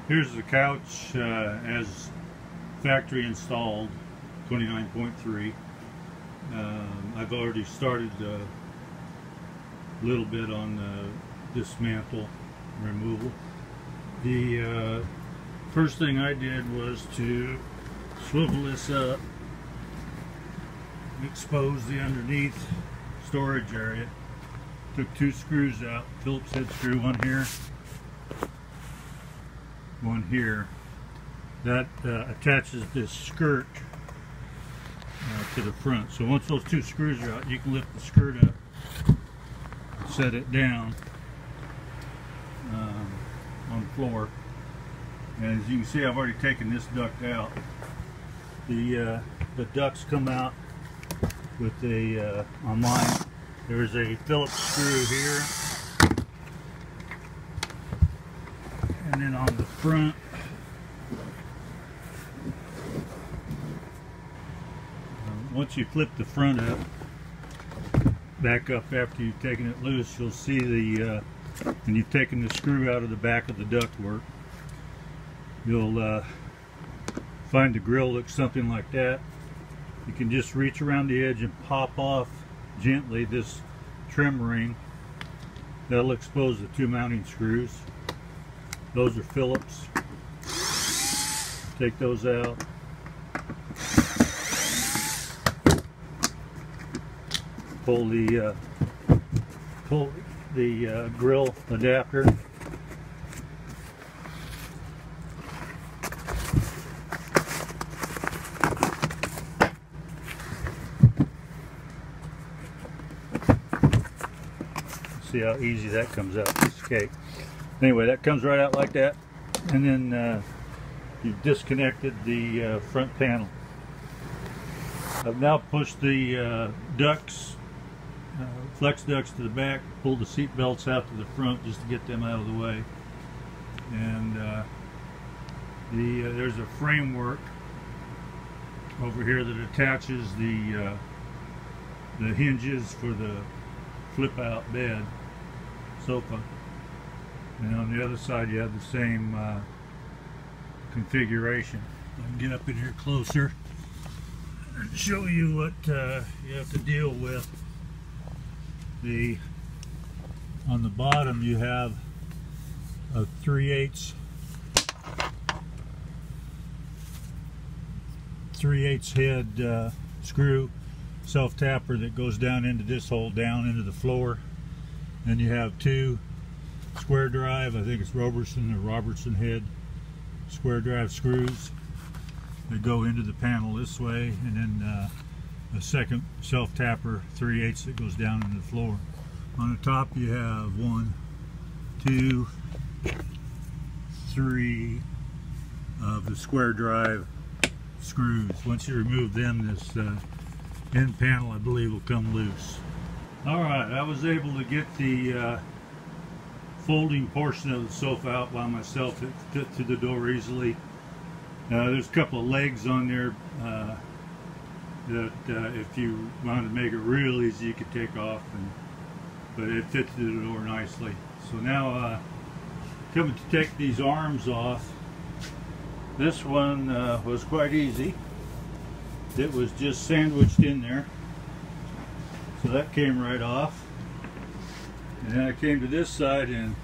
Here's the couch as factory installed, 29.3. I've already started a little bit on the dismantle removal. The first thing I did was to swivel this up, expose the underneath storage area. Took two screws out, Phillips head screw, one here, one here. That attaches this skirt to the front. So once those two screws are out, you can lift the skirt up and set it down on the floor. And as you can see, I've already taken this duct out. The ducts come out with a on mine. There's a Phillips screw here, and then on the front once you flip the front up, back up after you've taken it loose, you'll see the when you've taken the screw out of the back of the ductwork, you'll find the grill looks something like that. You can just reach around the edge and pop off gently this trim ring. That'll expose the two mounting screws. Those are Phillips. Take those out. Pull the grill adapter. See how easy that comes out, piece of cake. Anyway, that comes right out like that, and then you've disconnected the front panel. I've now pushed the ducts, flex ducts to the back, pulled the seat belts out to the front just to get them out of the way. And there's a framework over here that attaches the hinges for the flip-out bed sofa, and on the other side you have the same configuration. I can get up in here closer and show you what you have to deal with. On the bottom you have a 3/8 head screw self-tapper that goes down into this hole, down into the floor. Then you have two square drive, I think it's Robertson or Robertson head square drive screws that go into the panel this way, and then a second self-tapper 3/8 that goes down into the floor. On the top you have 1, 2, 3 of the square drive screws. Once you remove them, this end panel, I believe, will come loose. Alright, I was able to get the folding portion of the sofa out by myself. It fit through the door easily. There's a couple of legs on there that if you wanted to make it real easy, you could take off, but it fits through the door nicely. So now coming to take these arms off. This one was quite easy. It was just sandwiched in there, so that came right off. And then I came to this side, and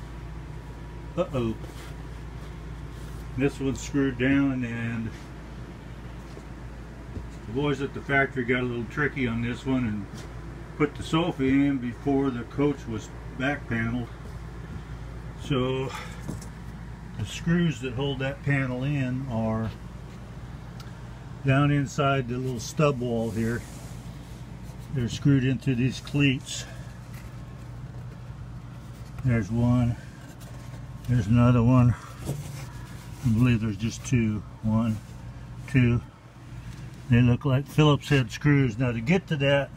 this one's screwed down, and the boys at the factory got a little tricky on this one and put the sofa in before the coach was back paneled. So the screws that hold that panel in are down inside the little stub wall here. They're screwed into these cleats. There's one. There's another one. I believe there's just two. 1, 2. They look like Phillips head screws. Now to get to that,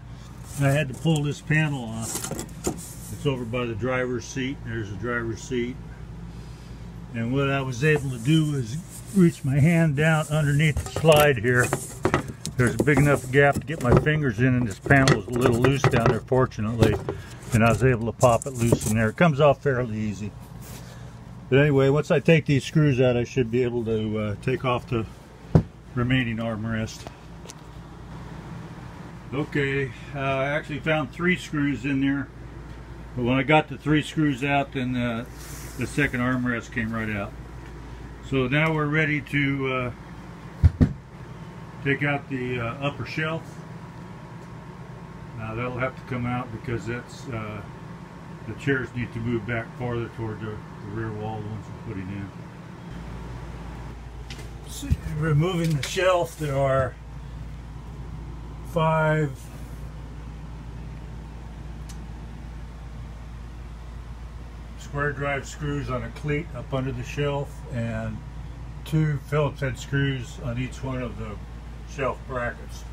I had to pull this panel off. It's over by the driver's seat. There's the driver's seat. And what I was able to do is reach my hand down underneath the slide here. There's a big enough gap to get my fingers in, and this panel was a little loose down there, fortunately, and I was able to pop it loose in there. It comes off fairly easy. But anyway, once I take these screws out, I should be able to take off the remaining armrest. Okay, I actually found 3 screws in there, but when I got the 3 screws out, then the second armrest came right out. So now we're ready to take out the upper shelf. Now that'll have to come out because that's the chairs need to move back farther toward the rear wall once we're putting in. So, removing the shelf, there are 5 square drive screws on a cleat up under the shelf and 2 Phillips head screws on each one of the shelf brackets.